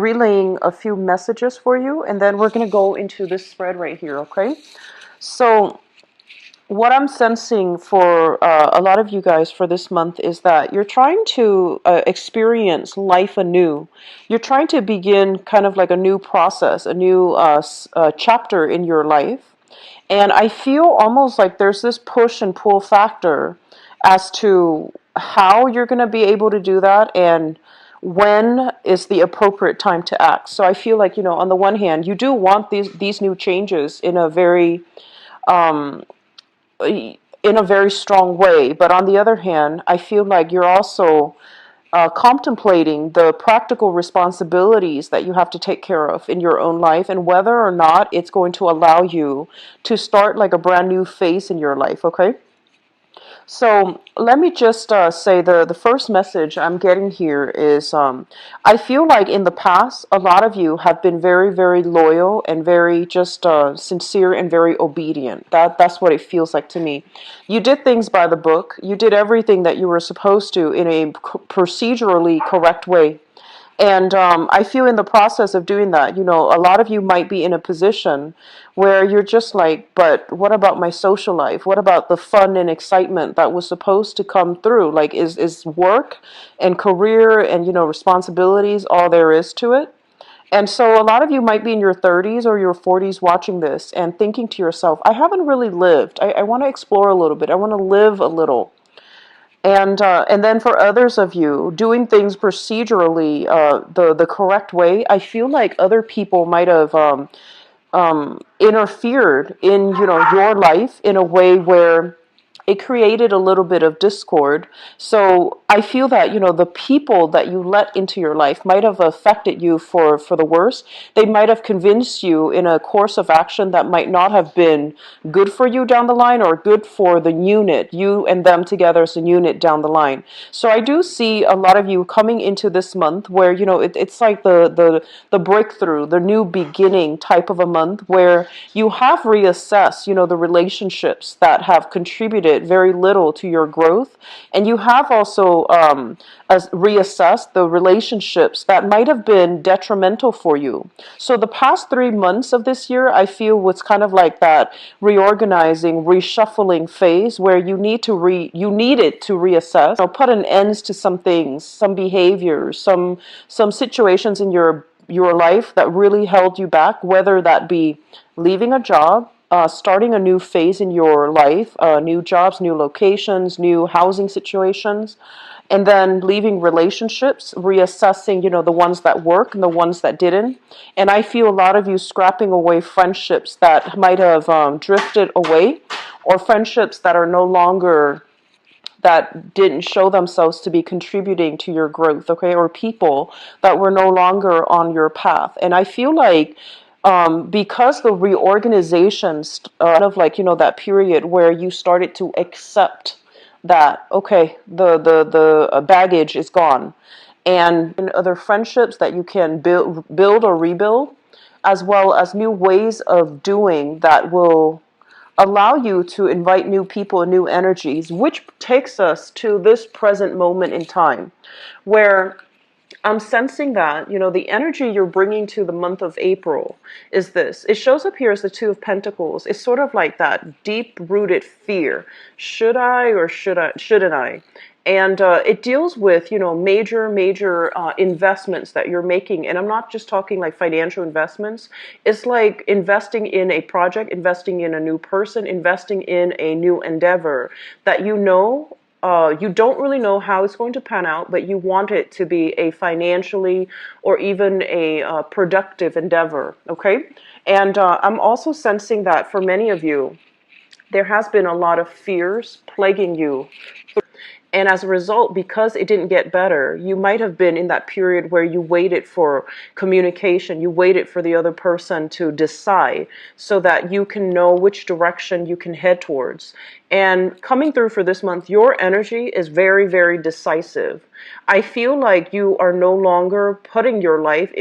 relaying a few messages for you, and then we're going to go into this spread right here, okay? So what I'm sensing for a lot of you guys for this month is that you're trying to experience life anew. You're trying to begin kind of like a new process, a new chapter in your life. And I feel almost like there's this push and pull factor as to how you're going to be able to do that and when is the appropriate time to act. So I feel like, on the one hand, you do want these new changes um, in a very strong way, but on the other hand, I feel like you're also contemplating the practical responsibilities that you have to take care of in your own life and whether or not it's going to allow you to start like a brand new phase in your life, okay? So let me just say the first message I'm getting here is I feel like in the past, a lot of you have been very, very loyal and very just sincere and very obedient. That's what it feels like to me. You did things by the book. You did everything that you were supposed to in a procedurally correct way. And I feel in the process of doing that, a lot of you might be in a position where you're just like, but what about my social life? What about the fun and excitement that was supposed to come through? Like, is work and career and, responsibilities all there is to it? And so a lot of you might be in your 30s or your 40s watching this and thinking to yourself, I haven't really lived. I want to explore a little bit. I want to live a little. And then for others of you, doing things procedurally the correct way, I feel like other people might have interfered in your life in a way where it created a little bit of discord. So I feel that the people that you let into your life might have affected you for the worse. They might have convinced you in a course of action that might not have been good for you down the line or good for the unit, you and them together as a unit down the line. So I do see a lot of you coming into this month where it's like the breakthrough, the new beginning type of a month where you have reassessed the relationships that have contributed very little to your growth, and you have also reassessed the relationships that might have been detrimental for you. So the past 3 months of this year, I feel was kind of like that reorganizing, reshuffling phase where you needed to reassess, put an end to some things, some behaviors, some situations in your life that really held you back, whether that be leaving a job, starting a new phase in your life, new jobs, new locations, new housing situations, and then leaving relationships, reassessing, the ones that work and the ones that didn't. And I feel a lot of you scrapping away friendships that might have drifted away, or friendships that are no longer that didn't show themselves to be contributing to your growth, okay, or people that were no longer on your path. And I feel like because the reorganizations, of like, that period where you started to accept that, okay, the baggage is gone, and other friendships that you can build or rebuild, as well as new ways of doing that will allow you to invite new people and new energies, which takes us to this present moment in time where I'm sensing that, the energy you're bringing to the month of April is this. It shows up here as the Two of Pentacles. It's sort of like that deep-rooted fear. Should I or shouldn't I? And it deals with, major investments that you're making. And I'm not just talking like financial investments. It's like investing in a project, investing in a new person, investing in a new endeavor that you don't really know how it's going to pan out, but you want it to be a financially or even a productive endeavor, okay? And I'm also sensing that for many of you, there has been a lot of fears plaguing you. And as a result, because it didn't get better, you might have been in that period where you waited for communication, you waited for the other person to decide so that you can know which direction you can head towards. And coming through for this month, your energy is very, very decisive. I feel like you are no longer putting your life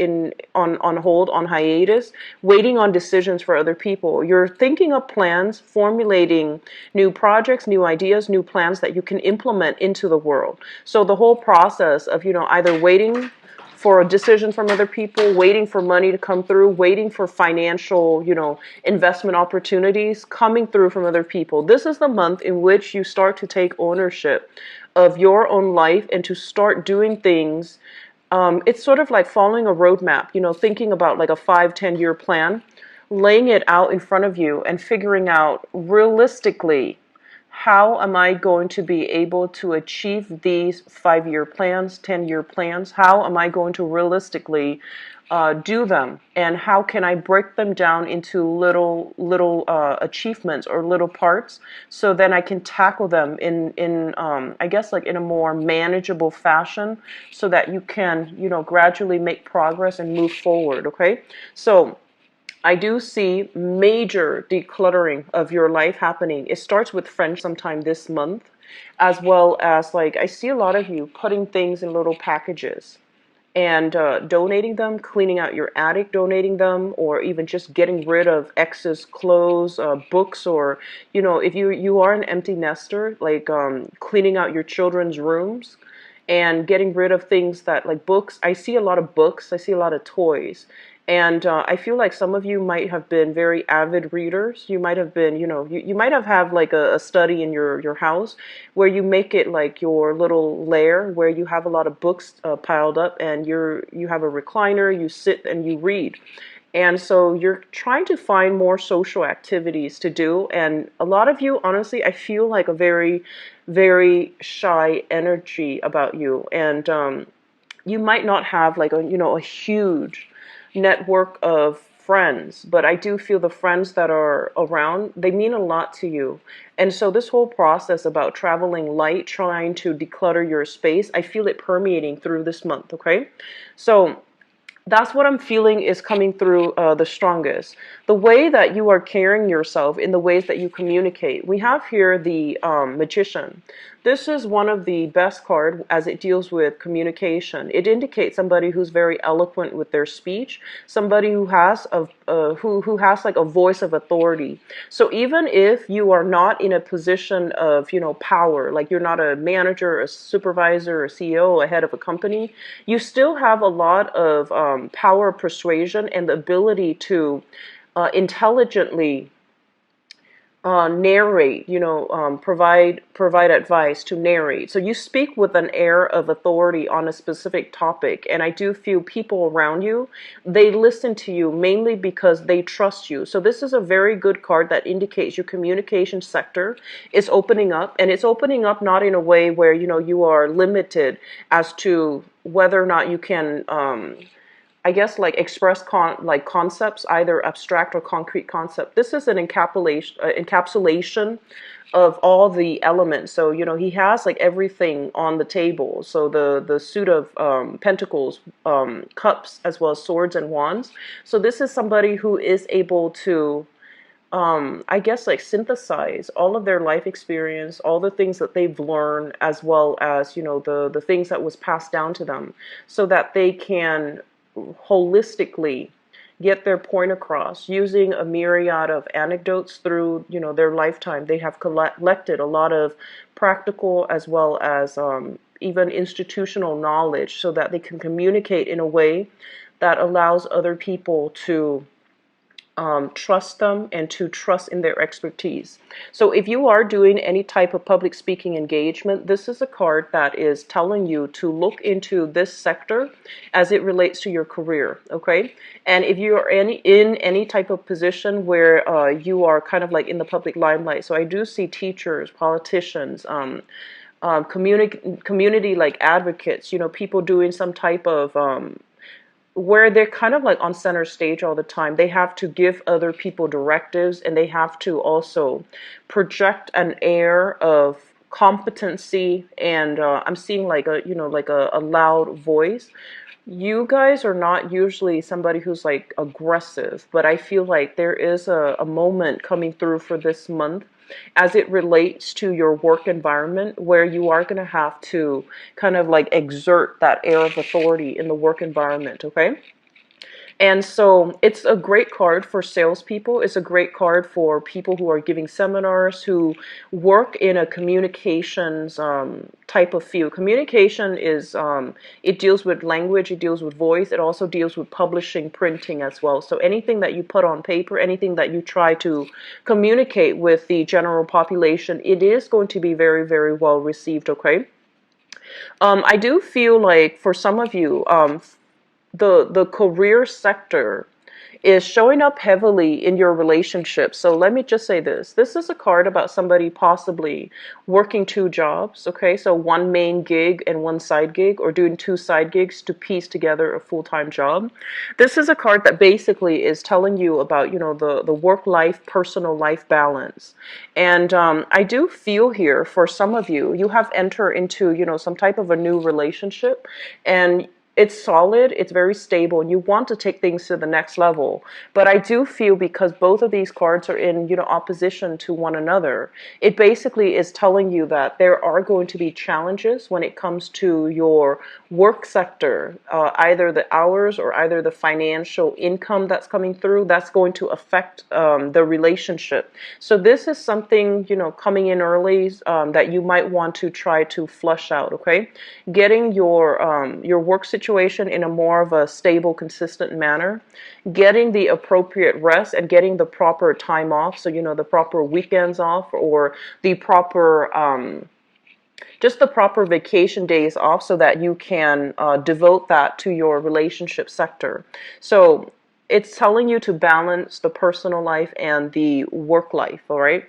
on hold, on hiatus, waiting on decisions for other people. You're thinking of plans, formulating new projects, new ideas, new plans that you can implement into the world. So the whole process of, either waiting for a decision from other people, waiting for money to come through, waiting for financial, investment opportunities coming through from other people. This is the month in which you start to take ownership of your own life and to start doing things. It's sort of like following a roadmap, thinking about like a 5, 10 year plan, laying it out in front of you and figuring out realistically, how am I going to be able to achieve these 5 year plans, 10 year plans? How am I going to realistically do them? And how can I break them down into little achievements or little parts, so then I can tackle them in I guess like in a more manageable fashion, so that you can, gradually make progress and move forward. Okay. So I do see major decluttering of your life happening. It starts with friends sometime this month, as well as like I see a lot of you putting things in little packages and donating them, cleaning out your attic, donating them, or even just getting rid of excess clothes, books, or if you are an empty nester, like cleaning out your children's rooms and getting rid of things that like books. I see a lot of books. I see a lot of toys. And I feel like some of you might have been very avid readers. You might have been, you might have like a study in your house where you make it like your little lair where you have a lot of books piled up, and you have a recliner, you sit and you read. And so you're trying to find more social activities to do. And a lot of you, honestly, I feel like a very, very shy energy about you. And you might not have like a huge network of friends, but I do feel the friends that are around, they mean a lot to you. And so this whole process about traveling light, trying to declutter your space, I feel it permeating through this month. Okay. So that's what I'm feeling is coming through the strongest. The way that you are carrying yourself in the ways that you communicate. We have here the Magician. This is one of the best cards as it deals with communication. It indicates somebody who's very eloquent with their speech, somebody who has who has like a voice of authority. So even if you are not in a position of power, like you're not a manager, a supervisor, a CEO, a head of a company, you still have a lot of power of persuasion and the ability to intelligently narrate, provide advice, to narrate. So you speak with an air of authority on a specific topic, and I do feel people around you, they listen to you mainly because they trust you. So this is a very good card that indicates your communication sector is opening up, and it's opening up not in a way where you are limited as to whether or not you can I guess like express like concepts, either abstract or concrete concept. This is an encapsulation of all the elements. So he has like everything on the table. So the suit of pentacles, cups, as well as swords and wands. So this is somebody who is able to I guess like synthesize all of their life experience, all the things that they've learned, as well as the things that was passed down to them, so that they can holistically get their point across using a myriad of anecdotes through their lifetime. They have collected a lot of practical as well as even institutional knowledge, so that they can communicate in a way that allows other people to trust them and to trust in their expertise. So if you are doing any type of public speaking engagement, this is a card that is telling you to look into this sector as it relates to your career. Okay. And if you are in any type of position where you are kind of like in the public limelight, so I do see teachers, politicians, community like advocates, people doing some type of where they're kind of like on center stage all the time. They have to give other people directives, and they have to also project an air of competency. And I'm seeing like a loud voice. You guys are not usually somebody who's like aggressive, but I feel like there is a moment coming through for this month as it relates to your work environment, where you are going to have to kind of like exert that air of authority in the work environment. Okay. And so it's a great card for salespeople. It's a great card for people who are giving seminars, who work in a communications type of field. Communication is, it deals with language, it deals with voice, it also deals with publishing, printing as well. So anything that you put on paper, anything that you try to communicate with the general population, it is going to be very, very well received, okay? I do feel like for some of you, the career sector is showing up heavily in your relationship. So let me just say this. This is a card about somebody possibly working two jobs, okay? So one main gig and one side gig, or doing two side gigs to piece together a full-time job. This is a card that basically is telling you about, the work-life, personal life balance. And I do feel here for some of you, you have entered into, some type of a new relationship, and it's solid, it's very stable, and you want to take things to the next level. But I do feel, because both of these cards are in, opposition to one another, it basically is telling you that there are going to be challenges when it comes to your work sector, either the hours or either the financial income that's coming through, that's going to affect the relationship. So this is something, coming in early, that you might want to try to flush out, okay? Getting your work situation in a more of a stable, consistent manner, getting the appropriate rest and getting the proper time off, so the proper weekends off, or the proper just the proper vacation days off, so that you can devote that to your relationship sector. So it's telling you to balance the personal life and the work life, all right?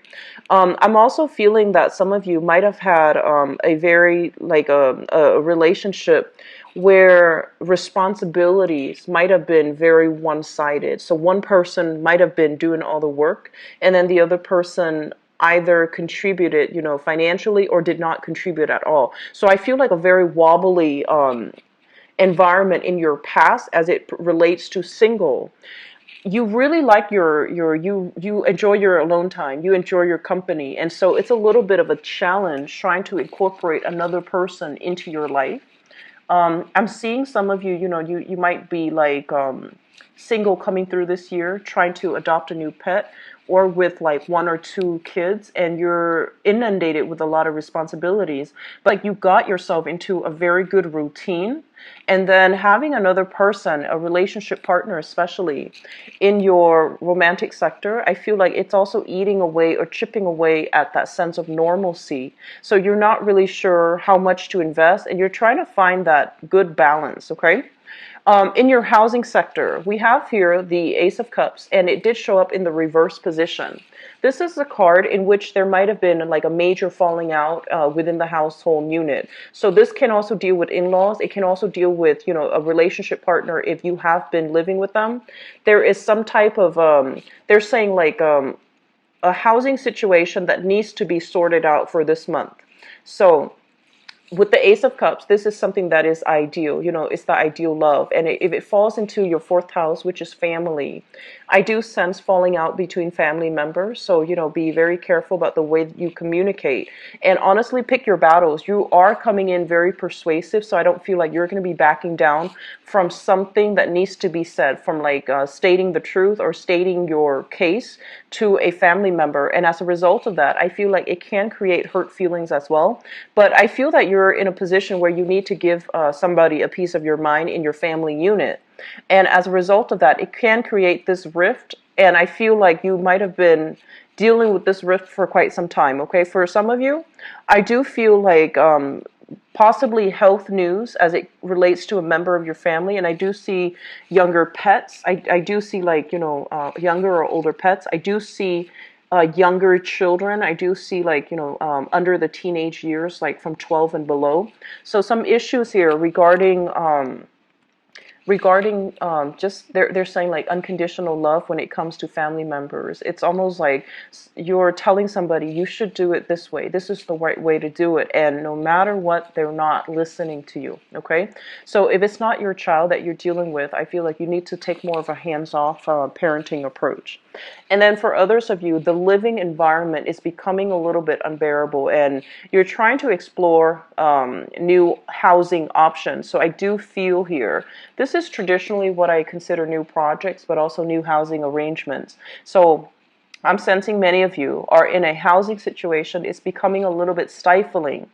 I'm also feeling that some of you might have had a very, like a relationship where responsibilities might have been very one-sided. So one person might have been doing all the work, and then the other person either contributed, financially, or did not contribute at all. So I feel like a very wobbly environment in your past as it relates to single. You really like you enjoy your alone time, you enjoy your company, and so it's a little bit of a challenge trying to incorporate another person into your life. I'm seeing some of you, you might be like single coming through this year, trying to adopt a new pet, or with like one or two kids, and you're inundated with a lot of responsibilities. But like, you got yourself into a very good routine, and then having another person, a relationship partner especially, in your romantic sector, I feel like it's also eating away or chipping away at that sense of normalcy. So you're not really sure how much to invest, and you're trying to find that good balance, okay? In your housing sector, we have here the Ace of Cups, and it did show up in the reverse position. This is a card in which there might have been like a major falling out within the household unit. So this can also deal with in-laws. It can also deal with, a relationship partner if you have been living with them. There is some type of, they're saying like a housing situation that needs to be sorted out for this month. So with the Ace of Cups, this is something that is ideal. It's the ideal love. And if it falls into your fourth house, which is family, I do sense falling out between family members. So, be very careful about the way that you communicate. And honestly, pick your battles. You are coming in very persuasive, so I don't feel like you're going to be backing down from something that needs to be said, from like stating the truth or stating your case to a family member. And as a result of that, I feel like it can create hurt feelings as well. But I feel that you're in a position where you need to give somebody a piece of your mind in your family unit. And as a result of that, it can create this rift. And I feel like you might have been dealing with this rift for quite some time, okay? For some of you, I do feel like possibly health news as it relates to a member of your family. And I do see younger pets. I do see like, younger or older pets. I do see younger children. I do see like, under the teenage years, like from 12 and below. So some issues here regarding just they're saying like unconditional love when it comes to family members. It's almost like you're telling somebody you should do it this way. This is the right way to do it. And no matter what, they're not listening to you. Okay. So if it's not your child that you're dealing with, I feel like you need to take more of a hands-off parenting approach. And then for others of you, the living environment is becoming a little bit unbearable, and you're trying to explore new housing options. So I do feel here, this this is traditionally what I consider new projects, but also new housing arrangements. So I'm sensing many of you are in a housing situation. It's becoming a little bit stifling.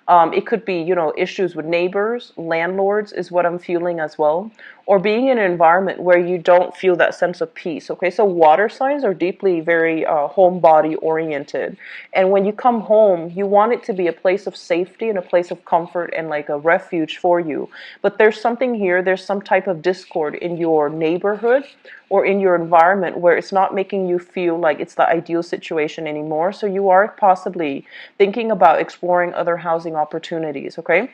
It could be, issues with neighbors, landlords is what I'm feeling as well, or being in an environment where you don't feel that sense of peace. Okay, so water signs are deeply very home body oriented. And when you come home, you want it to be a place of safety and a place of comfort and like a refuge for you. But there's something here, there's some type of discord in your neighborhood or in your environment where it's not making you feel like it's the ideal situation anymore. So you are possibly thinking about exploring other housing opportunities, okay?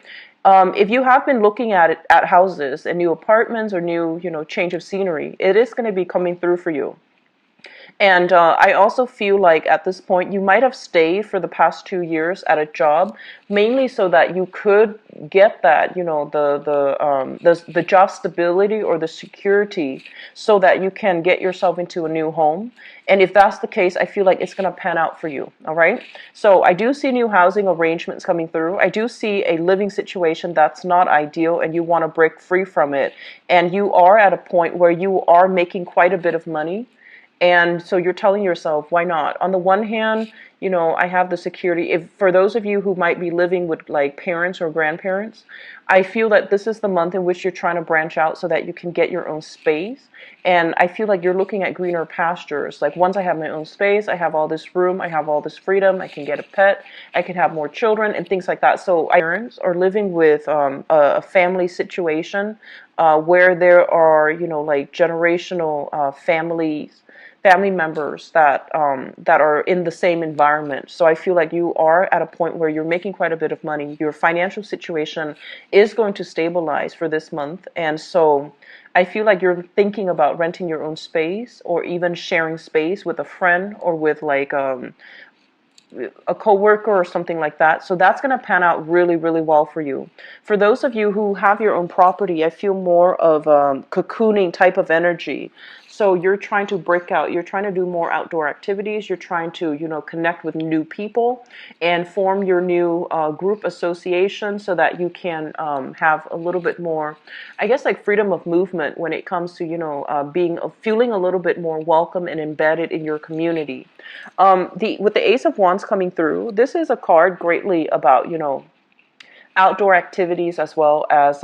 If you have been looking at houses and new apartments or new, change of scenery, it is going to be coming through for you. And I also feel like at this point you might have stayed for the past 2 years at a job, mainly so that you could get that, the job stability or the security, so that you can get yourself into a new home. And if that's the case, I feel like it's going to pan out for you. All right. So I do see new housing arrangements coming through. I do see a living situation that's not ideal, and you want to break free from it. And you are at a point where you are making quite a bit of money. And so you're telling yourself, why not? On the one hand, I have the security. If for those of you who might be living with like parents or grandparents, I feel that this is the month in which you're trying to branch out so that you can get your own space. And I feel like you're looking at greener pastures. Like once I have my own space, I have all this room, I have all this freedom, I can get a pet, I can have more children and things like that. So parents are living with a family situation where there are, like generational family members that are in the same environment. So I feel like you are at a point where you're making quite a bit of money. Your financial situation is going to stabilize for this month. And so I feel like you're thinking about renting your own space or even sharing space with a friend or with like a coworker or something like that. So that's going to pan out really, really well for you. For those of you who have your own property, I feel more of a cocooning type of energy. So you're trying to break out, you're trying to do more outdoor activities, you're trying to, connect with new people and form your new group association so that you can have a little bit more, I guess, like freedom of movement when it comes to, feeling a little bit more welcome and embedded in your community. With the Ace of Wands coming through, this is a card greatly about, outdoor activities as well as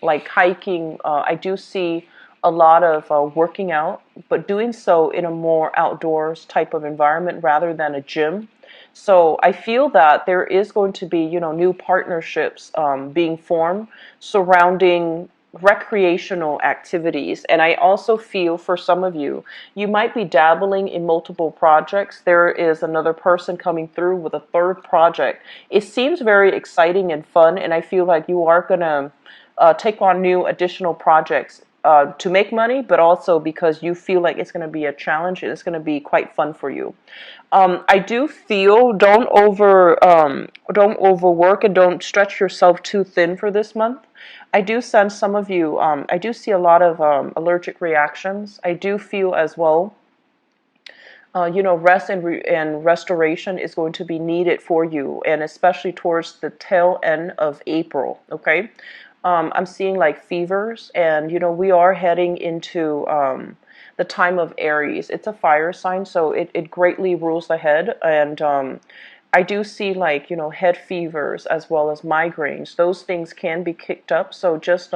like hiking. I do see a lot of working out, but doing so in a more outdoors type of environment rather than a gym. So I feel that there is going to be, new partnerships being formed surrounding recreational activities. And I also feel for some of you, you might be dabbling in multiple projects. There is another person coming through with a third project. It seems very exciting and fun, and I feel like you are going to take on new additional projects to make money, but also because you feel like it's going to be a challenge and it's going to be quite fun for you. I do feel don't overwork and don't stretch yourself too thin for this month. I do sense some of you, I do see a lot of allergic reactions. I do feel as well, rest and restoration is going to be needed for you, and especially towards the tail end of April, okay? I'm seeing like fevers, and, we are heading into the time of Aries. It's a fire sign, so it greatly rules the head, and I do see like, head fevers as well as migraines. Those things can be kicked up. So just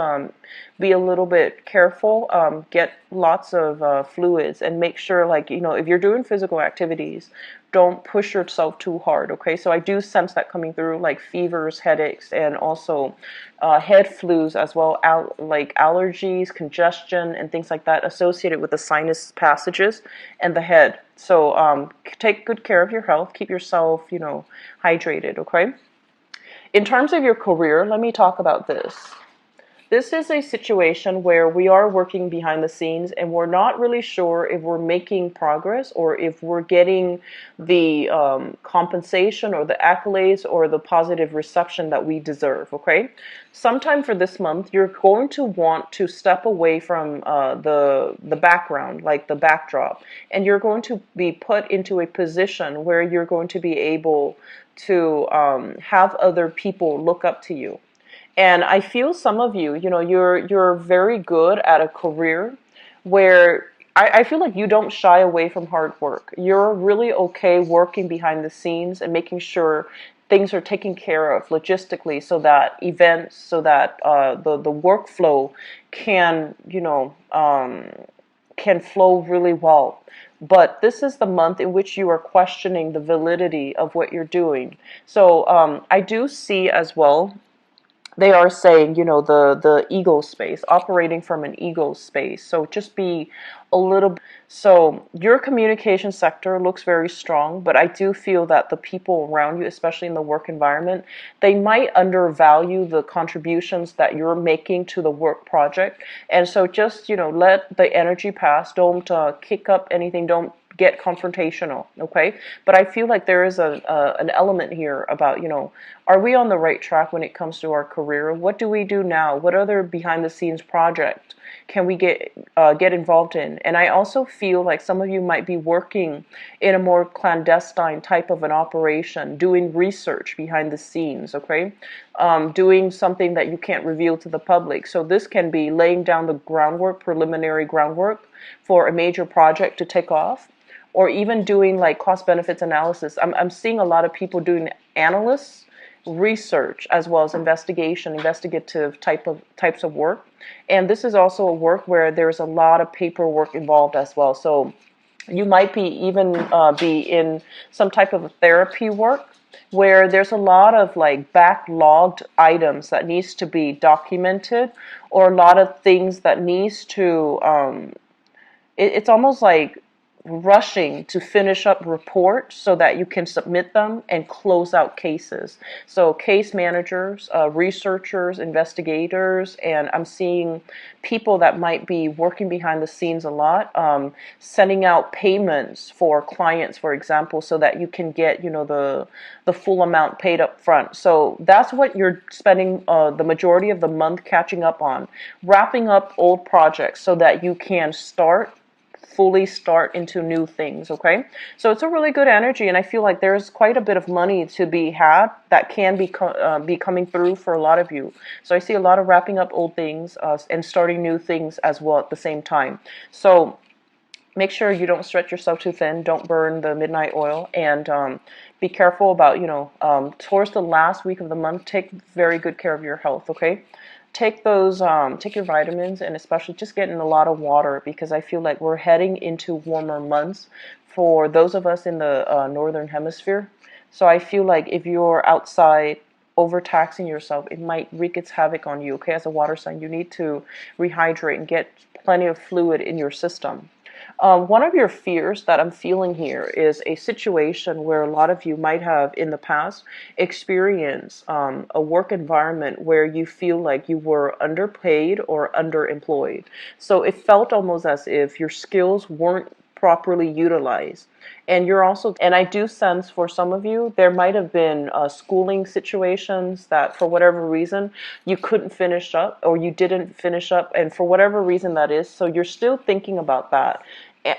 be a little bit careful, get lots of fluids, and make sure like, if you're doing physical activities, don't push yourself too hard. Okay. So I do sense that coming through, like fevers, headaches, and also head flus as well, like allergies, congestion, and things like that associated with the sinus passages and the head. So take good care of your health. Keep yourself, hydrated, okay? In terms of your career, let me talk about this. This is a situation where we are working behind the scenes and we're not really sure if we're making progress or if we're getting the compensation or the accolades or the positive reception that we deserve, okay? Sometime for this month, you're going to want to step away from the background, like the backdrop, and you're going to be put into a position where you're going to be able to have other people look up to you. And I feel some of you, you're very good at a career where I feel like you don't shy away from hard work. You're really okay working behind the scenes and making sure things are taken care of logistically, so that events, so that the workflow can, can flow really well. But this is the month in which you are questioning the validity of what you're doing. So I do see as well, they are saying, the ego space, operating from an ego space. So just be a little. So your communication sector looks very strong, but I do feel that the people around you, especially in the work environment, they might undervalue the contributions that you're making to the work project. And so just, let the energy pass. Don't kick up anything. Don't get confrontational, okay? But I feel like there is an element here about, are we on the right track when it comes to our career? What do we do now? What other behind the scenes project can we get involved in? And I also feel like some of you might be working in a more clandestine type of an operation, doing research behind the scenes, okay? Doing something that you can't reveal to the public. So this can be laying down the groundwork, preliminary groundwork for a major project to take off, or even doing like cost benefits analysis. I'm seeing a lot of people doing analysts, research, as well as investigative types of work. And this is also a work where there's a lot of paperwork involved as well. So you might be even be in some type of therapy work where there's a lot of like backlogged items that needs to be documented, or a lot of things that needs to it's almost like rushing to finish up reports so that you can submit them and close out cases. So case managers, researchers, investigators, and I'm seeing people that might be working behind the scenes a lot, sending out payments for clients, for example, so that you can get, the full amount paid up front. So that's what you're spending the majority of the month catching up on, wrapping up old projects so that you can fully start into new things, okay? So it's a really good energy, and I feel like there's quite a bit of money to be had that can be coming through for a lot of you. So I see a lot of wrapping up old things and starting new things as well at the same time. So make sure you don't stretch yourself too thin. Don't burn the midnight oil, and be careful about, towards the last week of the month, take very good care of your health, okay? Take your vitamins, and especially just get in a lot of water, because I feel like we're heading into warmer months for those of us in the northern hemisphere. So I feel like if you're outside overtaxing yourself, it might wreak its havoc on you, okay? As a water sign, you need to rehydrate and get plenty of fluid in your system. One of your fears that I'm feeling here is a situation where a lot of you might have in the past experienced a work environment where you feel like you were underpaid or underemployed. So it felt almost as if your skills weren't properly utilized. And I do sense for some of you, there might have been schooling situations that for whatever reason you couldn't finish up, or you didn't finish up, and for whatever reason that is, so you're still thinking about that.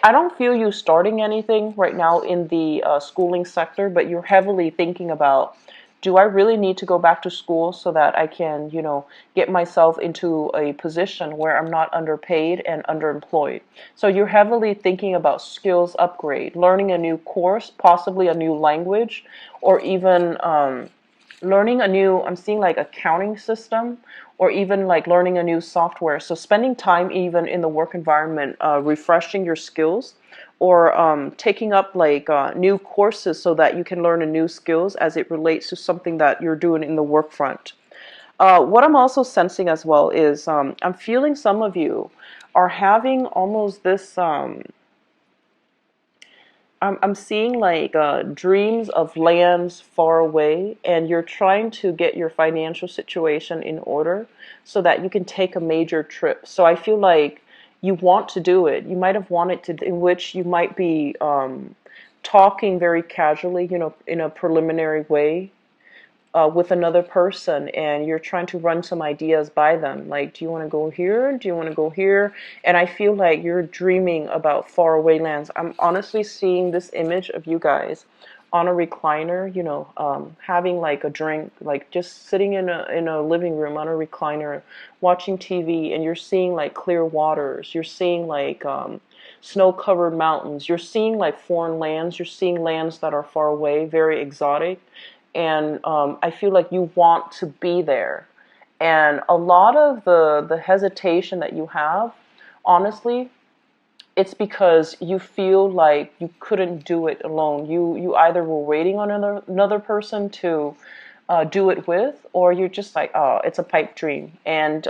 I don't feel you starting anything right now in the schooling sector, but you're heavily thinking about, do I really need to go back to school so that I can, get myself into a position where I'm not underpaid and underemployed? So you're heavily thinking about skills upgrade, learning a new course, possibly a new language, or even learning a new, I'm seeing like accounting system, or even like learning a new software. So spending time even in the work environment, refreshing your skills, or taking up like new courses so that you can learn a new skills as it relates to something that you're doing in the work front. What I'm also sensing as well is I'm feeling some of you are having almost this I'm seeing like dreams of lands far away, and you're trying to get your financial situation in order so that you can take a major trip. So I feel like you want to do it. You might have wanted to, in which you might be talking very casually, in a preliminary way with another person, and you're trying to run some ideas by them. Like, do you want to go here? Do you want to go here? And I feel like you're dreaming about faraway lands. I'm honestly seeing this image of you guys on a recliner, having like a drink, like just sitting in a living room on a recliner, watching TV, and you're seeing like clear waters, you're seeing like snow-covered mountains, you're seeing like foreign lands, you're seeing lands that are far away, very exotic, and I feel like you want to be there. And a lot of the hesitation that you have, honestly, it's because you feel like you couldn't do it alone. You either were waiting on another person to do it with, or you're just like, oh, it's a pipe dream. And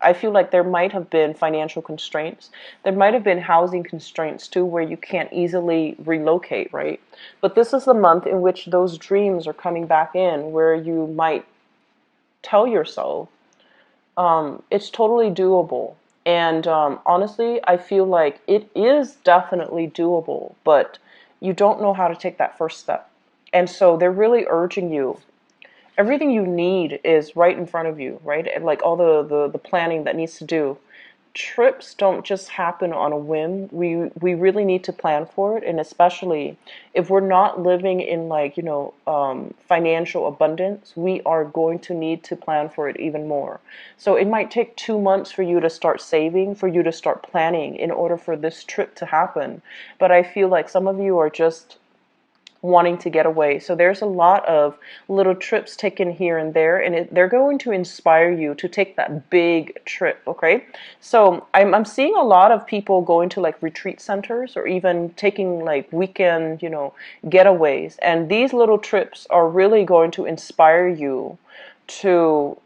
I feel like there might have been financial constraints. There might have been housing constraints too, where you can't easily relocate, right? But this is the month in which those dreams are coming back in, where you might tell yourself, it's totally doable. And honestly, I feel like it is definitely doable, but you don't know how to take that first step. And so they're really urging you. Everything you need is right in front of you, right? And like all the planning that needs to do. Trips don't just happen on a whim. We really need to plan for it, and especially if we're not living in like financial abundance, we are going to need to plan for it even more. So it might take 2 months for you to start saving, for you to start planning in order for this trip to happen. But I feel like some of you are just wanting to get away. So there's a lot of little trips taken here and there, and they're going to inspire you to take that big trip, okay? So I'm seeing a lot of people going to like retreat centers or even taking like weekend, getaways. And these little trips are really going to inspire you to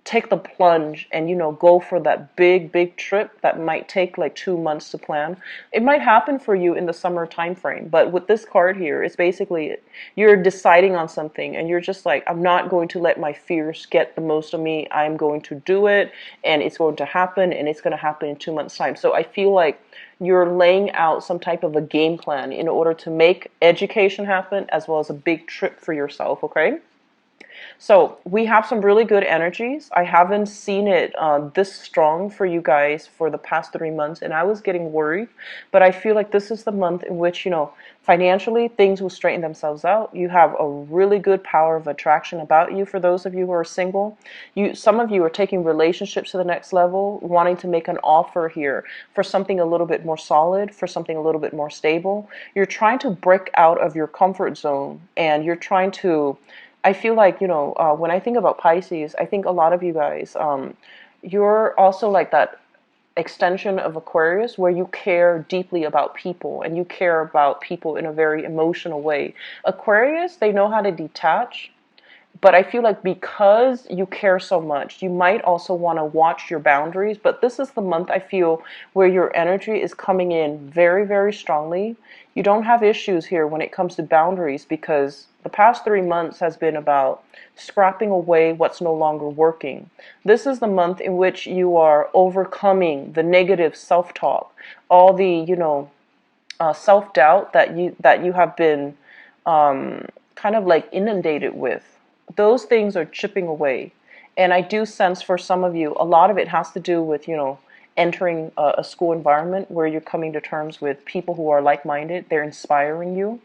take the plunge and go for that big trip that might take like 2 months to plan. It might happen for you in the summer time frame, but with this card here, it's basically you're deciding on something and you're just like, I'm not going to let my fears get the most of me. I'm going to do it, and it's going to happen, and it's going to happen in 2 months time. So I feel like you're laying out some type of a game plan in order to make education happen as well as a big trip for yourself, okay? So we have some really good energies. I haven't seen it this strong for you guys for the past 3 months, and I was getting worried. But I feel like this is the month in which, financially things will straighten themselves out. You have a really good power of attraction about you. For those of you who are single, some of you are taking relationships to the next level, wanting to make an offer here for something a little bit more solid, for something a little bit more stable. You're trying to break out of your comfort zone, and you're trying to. I feel like, when I think about Pisces, I think a lot of you guys, you're also like that extension of Aquarius where you care deeply about people and you care about people in a very emotional way. Aquarius, they know how to detach. But I feel like because you care so much, you might also want to watch your boundaries. But this is the month, I feel, where your energy is coming in very, very strongly. You don't have issues here when it comes to boundaries, because the past 3 months has been about scrapping away what's no longer working. This is the month in which you are overcoming the negative self-talk, all the, self-doubt that you have been kind of like inundated with. Those things are chipping away. And I do sense for some of you, a lot of it has to do with, entering a school environment where you're coming to terms with people who are like-minded. They're inspiring you.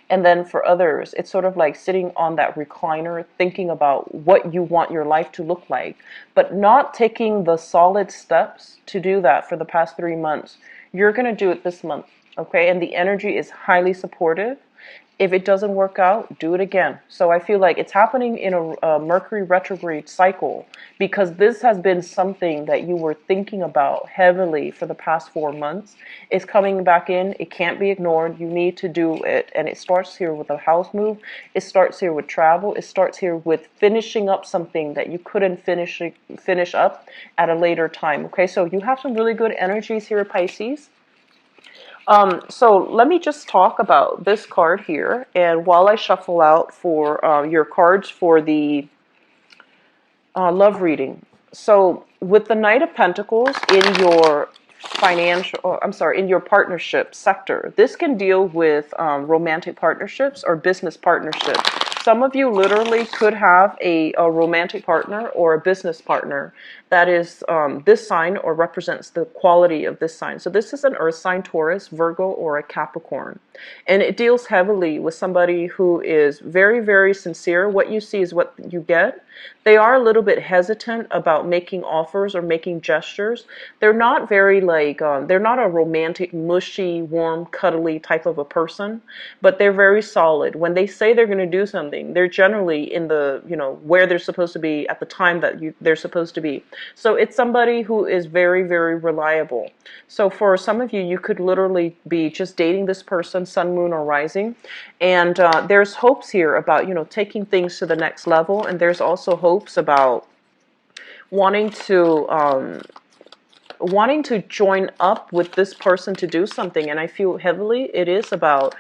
And then for others, it's sort of like sitting on that recliner, thinking about what you want your life to look like, but not taking the solid steps to do that for the past 3 months. You're going to do it this month, okay? And the energy is highly supportive. If it doesn't work out, do it again. So I feel like it's happening in a Mercury retrograde cycle, because this has been something that you were thinking about heavily for the past 4 months. It's coming back in. It can't be ignored. You need to do it. And it starts here with a house move. It starts here with travel. It starts here with finishing up something that you couldn't finish up at a later time. Okay, so you have some really good energies here, Pisces. So let me just talk about this card here, and while I shuffle out for your cards for the love reading. So with the Knight of Pentacles in your in your partnership sector, this can deal with romantic partnerships or business partnerships. some of you literally could have a romantic partner or a business partner that is this sign or represents the quality of this sign. So this is an earth sign, Taurus, Virgo, or a Capricorn. And it deals heavily with somebody who is very, very sincere. What you see is what you get. They are a little bit hesitant about making offers or making gestures. They're not very they're not a romantic, mushy, warm, cuddly type of a person, but they're very solid. When they say they're going to do something, they're generally in the, where they're supposed to be at the time that they're supposed to be. So it's somebody who is very, very reliable. So for some of you, you could literally be just dating this person, sun, moon, or rising. And there's hopes here about, taking things to the next level. And there's also hopes about wanting to join up with this person to do something. And I feel heavily it is about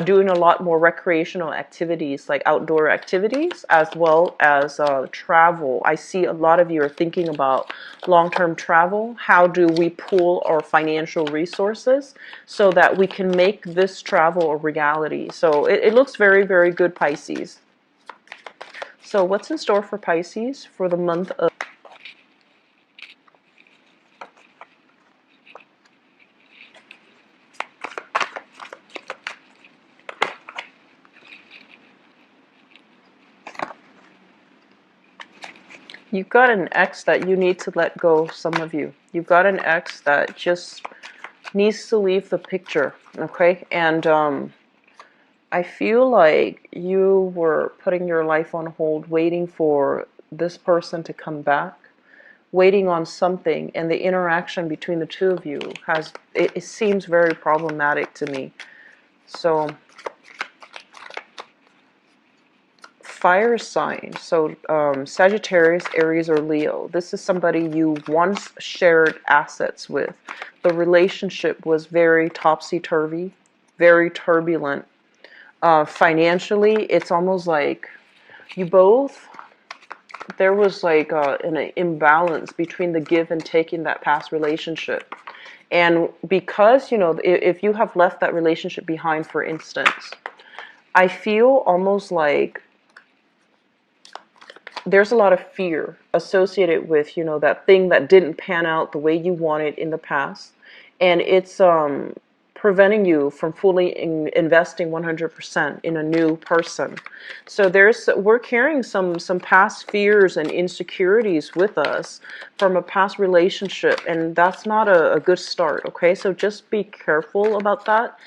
doing a lot more recreational activities, like outdoor activities, as well as travel. I see a lot of you are thinking about long-term travel. How do we pool our financial resources so that we can make this travel a reality? So it looks very, very good, Pisces. So what's in store for Pisces for the month of... You've got an ex that you need to let go, some of you. You've got an ex that just needs to leave the picture, okay? And I feel like you were putting your life on hold, waiting for this person to come back, waiting on something, and the interaction between the two of you it seems very problematic to me. So... fire sign, so Sagittarius, Aries, or Leo. This is somebody you once shared assets with. The relationship was very topsy-turvy, very turbulent. Financially, it's almost like you both, there was like an imbalance between the give and take in that past relationship. And because, if you have left that relationship behind, for instance, I feel almost like there's a lot of fear associated with, that thing that didn't pan out the way you wanted in the past. And it's preventing you from fully investing 100% in a new person. So we're carrying some past fears and insecurities with us from a past relationship. And that's not a good start, okay? So just be careful about that.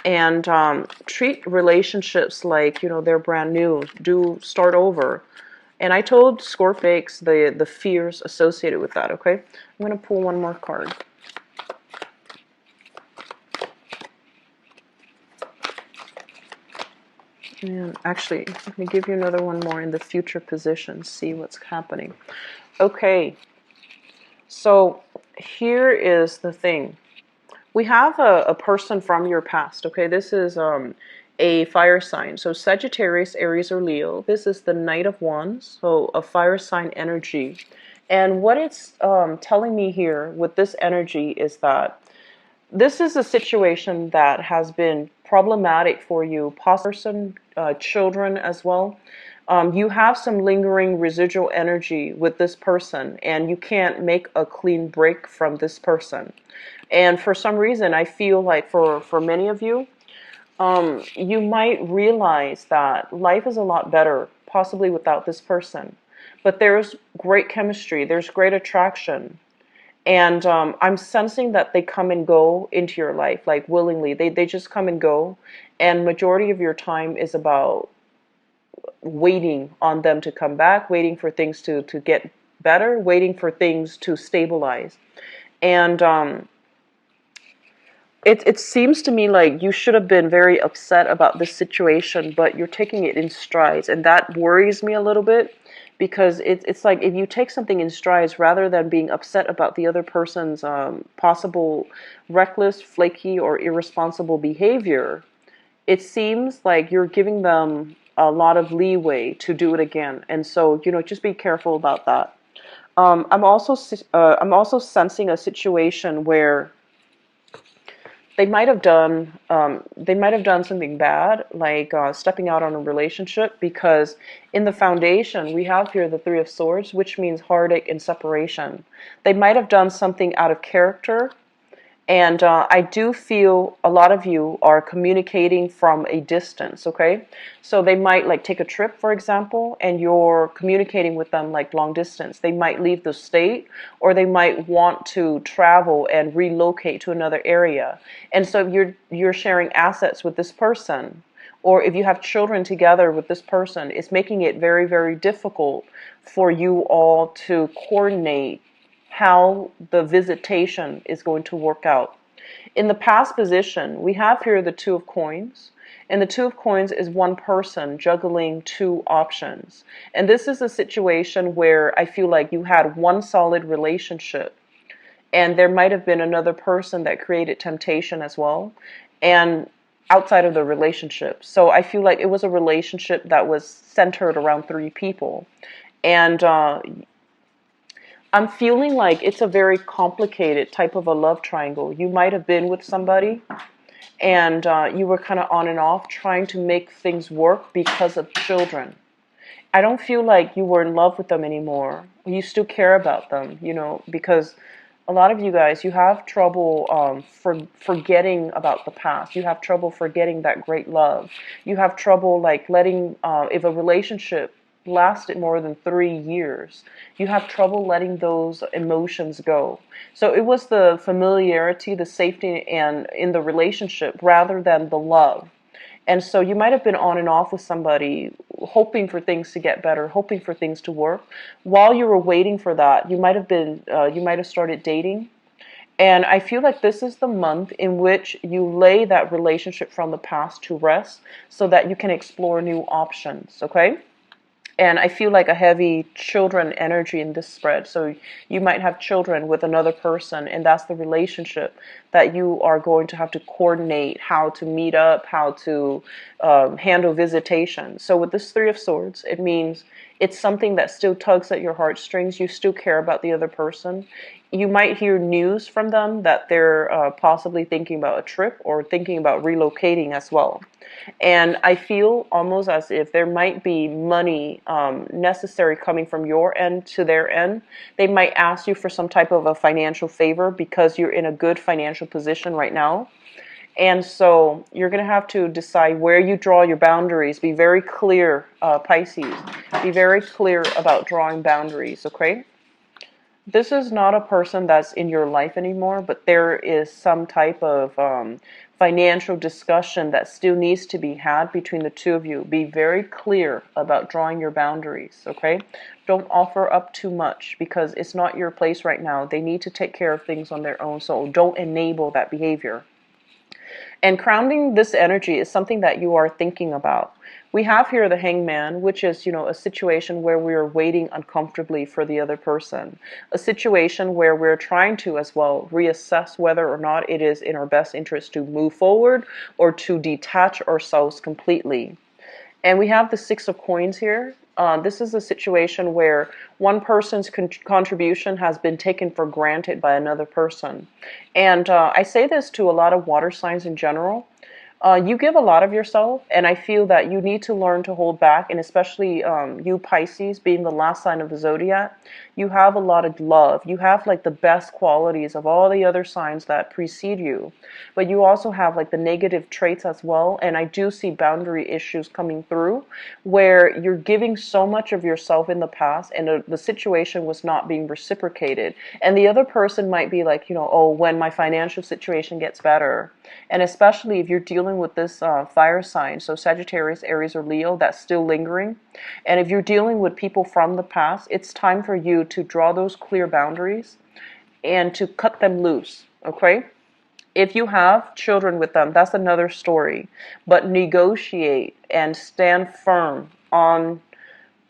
And treat relationships like, they're brand new. Do start over. And I told Scorpix the fears associated with that, okay? I'm going to pull one more card. And actually, I'm going to give you another one more in the future position, see what's happening. Okay, so here is the thing. We have a person from your past, okay? This is a fire sign. So Sagittarius, Aries, or Leo. This is the Knight of Wands, so a fire sign energy. And what it's telling me here with this energy is that this is a situation that has been problematic for you, person, children as well. You have some lingering residual energy with this person, and you can't make a clean break from this person. And for some reason, I feel like for many of you, you might realize that life is a lot better, possibly without this person. But there's great chemistry, there's great attraction. And I'm sensing that they come and go into your life, like willingly. They just come and go. And majority of your time is about waiting on them to come back, waiting for things to get better, waiting for things to stabilize. And it seems to me like you should have been very upset about this situation, but you're taking it in strides. And that worries me a little bit. Because it's like if you take something in strides rather than being upset about the other person's possible reckless, flaky, or irresponsible behavior, it seems like you're giving them a lot of leeway to do it again. And so, just be careful about that. I'm also sensing a situation where they might have done something bad, like stepping out on a relationship, because in the foundation we have here the Three of Swords, which means heartache and separation. They might have done something out of character. And I do feel a lot of you are communicating from a distance, okay? So they might like take a trip, for example, and you're communicating with them like long distance. They might leave the state, or they might want to travel and relocate to another area. And so you're sharing assets with this person. Or if you have children together with this person, it's making it very, very difficult for you all to coordinate how the visitation is going to work out. In the past position, we have here the Two of Coins. And the Two of Coins is one person juggling two options. And this is a situation where I feel like you had one solid relationship, and there might have been another person that created temptation as well, and outside of the relationship. So I feel like it was a relationship that was centered around three people. And I'm feeling like it's a very complicated type of a love triangle. You might have been with somebody, and you were kind of on and off trying to make things work because of children. I don't feel like you were in love with them anymore. You still care about them, because a lot of you guys, you have trouble forgetting about the past. You have trouble forgetting that great love. You have trouble like letting, if a relationship lasted more than 3 years, you have trouble letting those emotions go. So it was the familiarity, the safety, and in the relationship rather than the love. And so you might have been on and off with somebody, hoping for things to get better, hoping for things to work. While you were waiting for that, you might have started dating. And I feel like this is the month in which you lay that relationship from the past to rest so that you can explore new options, okay? And I feel like a heavy children energy in this spread. So you might have children with another person, and that's the relationship that you are going to have to coordinate how to meet up, how to handle visitation. So with this Three of Swords, it means it's something that still tugs at your heartstrings. You still care about the other person. You might hear news from them that they're possibly thinking about a trip or thinking about relocating as well. And I feel almost as if there might be money necessary coming from your end to their end. They might ask you for some type of a financial favor because you're in a good financial position right now. And so you're going to have to decide where you draw your boundaries. Be very clear, Pisces. Be very clear about drawing boundaries, okay? This is not a person that's in your life anymore, but there is some type of financial discussion that still needs to be had between the two of you. Be very clear about drawing your boundaries, okay? Don't offer up too much because it's not your place right now. They need to take care of things on their own, so don't enable that behavior. And grounding this energy is something that you are thinking about. We have here the Hangman, which is, a situation where we are waiting uncomfortably for the other person. A situation where we're trying to, as well, reassess whether or not it is in our best interest to move forward or to detach ourselves completely. And we have the Six of Coins here. This is a situation where one person's contribution has been taken for granted by another person. And I say this to a lot of water signs in general. You give a lot of yourself, and I feel that you need to learn to hold back, and especially you Pisces, being the last sign of the zodiac, you have a lot of love. You have like the best qualities of all the other signs that precede you, but you also have like the negative traits as well, and I do see boundary issues coming through where you're giving so much of yourself in the past, and the situation was not being reciprocated, and the other person might be like, oh, when my financial situation gets better. And especially if you're dealing with this fire sign, so Sagittarius, Aries, or Leo, that's still lingering. And if you're dealing with people from the past, it's time for you to draw those clear boundaries and to cut them loose, okay? If you have children with them, that's another story. But negotiate and stand firm on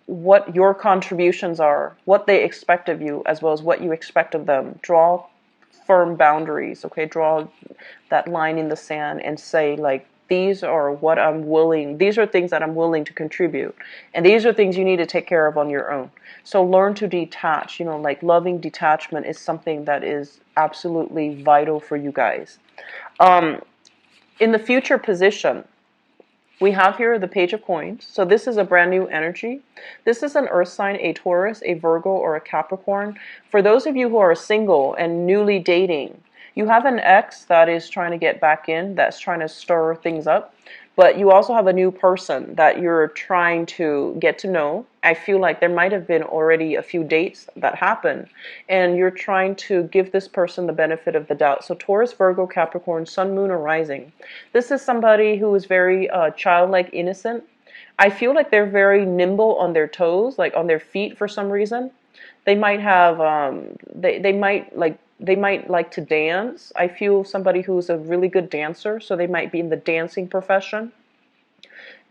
what your contributions are, what they expect of you, as well as what you expect of them. Draw firm boundaries, okay? Draw that line in the sand and say, like, these are what I'm willing, these are things that I'm willing to contribute. And these are things you need to take care of on your own. So learn to detach, like loving detachment is something that is absolutely vital for you guys. In the future position, we have here the Page of Coins. So this is a brand new energy. This is an earth sign, a Taurus, a Virgo, or a Capricorn. For those of you who are single and newly dating, you have an ex that is trying to get back in, that's trying to stir things up. But you also have a new person that you're trying to get to know. I feel like there might have been already a few dates that happened, and you're trying to give this person the benefit of the doubt. So Taurus, Virgo, Capricorn, Sun, Moon, or Rising. This is somebody who is very childlike, innocent. I feel like they're very nimble on their toes, like on their feet for some reason. They might have, they might like to dance. I feel somebody who's a really good dancer, so they might be in the dancing profession.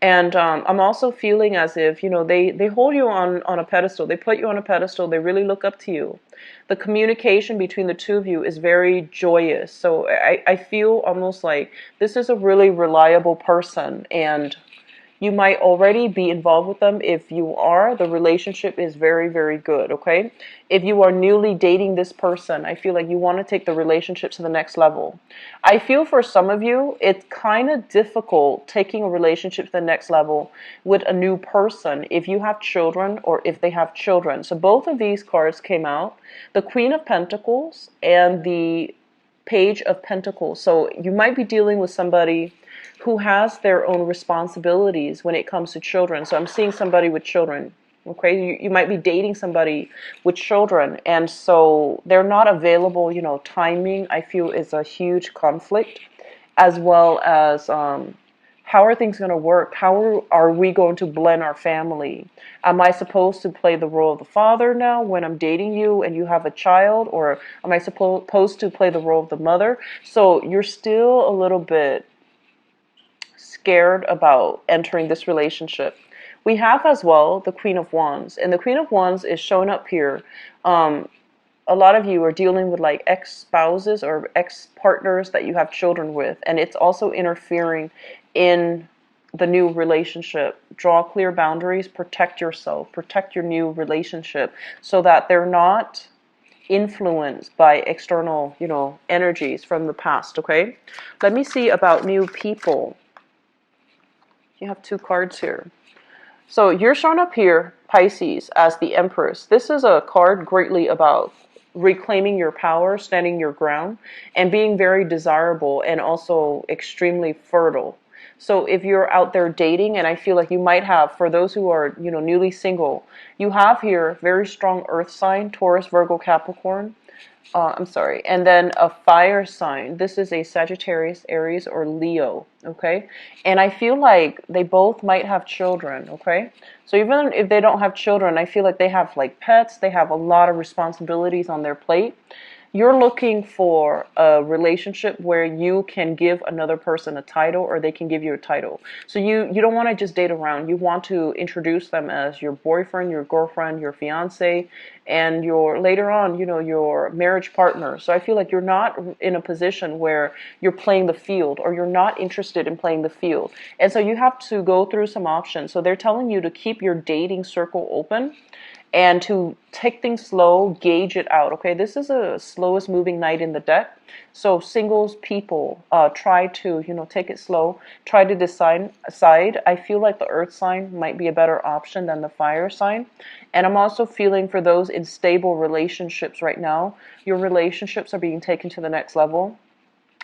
And I'm also feeling as if, they hold you on a pedestal. They put you on a pedestal. They really look up to you. The communication between the two of you is very joyous. So I feel almost like this is a really reliable person, and you might already be involved with them. If you are, the relationship is very, very good, okay? If you are newly dating this person, I feel like you want to take the relationship to the next level. I feel for some of you, it's kind of difficult taking a relationship to the next level with a new person if you have children or if they have children. So both of these cards came out, the Queen of Pentacles and the Page of Pentacles. So you might be dealing with somebody who has their own responsibilities when it comes to children. So I'm seeing somebody with children. Okay, you might be dating somebody with children, and so they're not available. Timing, I feel, is a huge conflict, as well as how are things going to work? How are we going to blend our family? Am I supposed to play the role of the father now when I'm dating you and you have a child, or am I supposed to play the role of the mother? So you're still a little bit scared about entering this relationship. We have as well the Queen of Wands, and the Queen of Wands is showing up here. A lot of you are dealing with like ex-spouses or ex-partners that you have children with, and it's also interfering in the new relationship. Draw clear boundaries, protect yourself, protect your new relationship so that they're not influenced by external, energies from the past, okay? Let me see about new people. You have two cards here. So you're shown up here, Pisces, as the Empress. This is a card greatly about reclaiming your power, standing your ground, and being very desirable and also extremely fertile. So if you're out there dating, and I feel like you might have, for those who are, newly single, you have here very strong earth sign, Taurus, Virgo, Capricorn. I'm sorry, and then a fire sign. This is a Sagittarius, Aries, or Leo, okay? And I feel like they both might have children, okay? So even if they don't have children, I feel like they have like pets, they have a lot of responsibilities on their plate. You're looking for a relationship where you can give another person a title, or they can give you a title. So you don't want to just date around. You want to introduce them as your boyfriend, your girlfriend, your fiance, and your later on, your marriage partner. So I feel like you're not in a position where you're playing the field, or you're not interested in playing the field. And so you have to go through some options. So they're telling you to keep your dating circle open and to take things slow, gauge it out, okay? This is a slowest moving knight in the deck. So singles people, try to, take it slow. Try to decide. I feel like the earth sign might be a better option than the fire sign. And I'm also feeling for those in stable relationships right now, your relationships are being taken to the next level.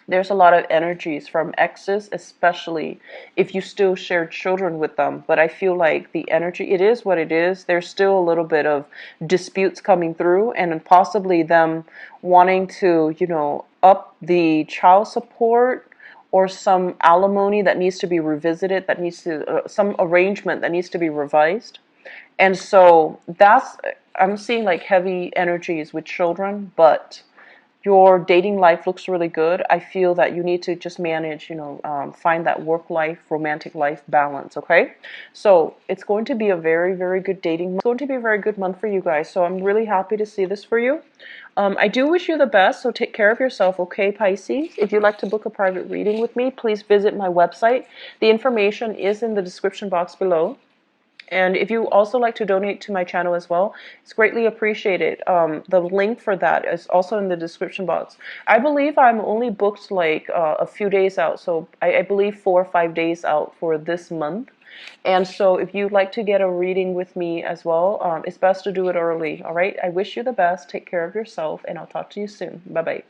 There's a lot of energies from exes, especially if you still share children with them. But I feel like the energy, it is what it is. There's still a little bit of disputes coming through, and possibly them wanting to, up the child support, or some alimony that needs to be revisited, that needs to, some arrangement that needs to be revised. And so I'm seeing like heavy energies with children, but Your dating life looks really good. I feel that you need to just manage, find that work life, romantic life balance, okay? So it's going to be a very, very good dating month. It's going to be a very good month for you guys. So I'm really happy to see this for you. I do wish you the best, so take care of yourself, okay, Pisces? If you'd like to book a private reading with me, please visit my website. The information is in the description box below. And if you also like to donate to my channel as well, it's greatly appreciated. The link for that is also in the description box. I believe I'm only booked like a few days out, so I believe 4 or 5 days out for this month. And so if you'd like to get a reading with me as well, it's best to do it early, all right? I wish you the best. Take care of yourself, and I'll talk to you soon. Bye-bye.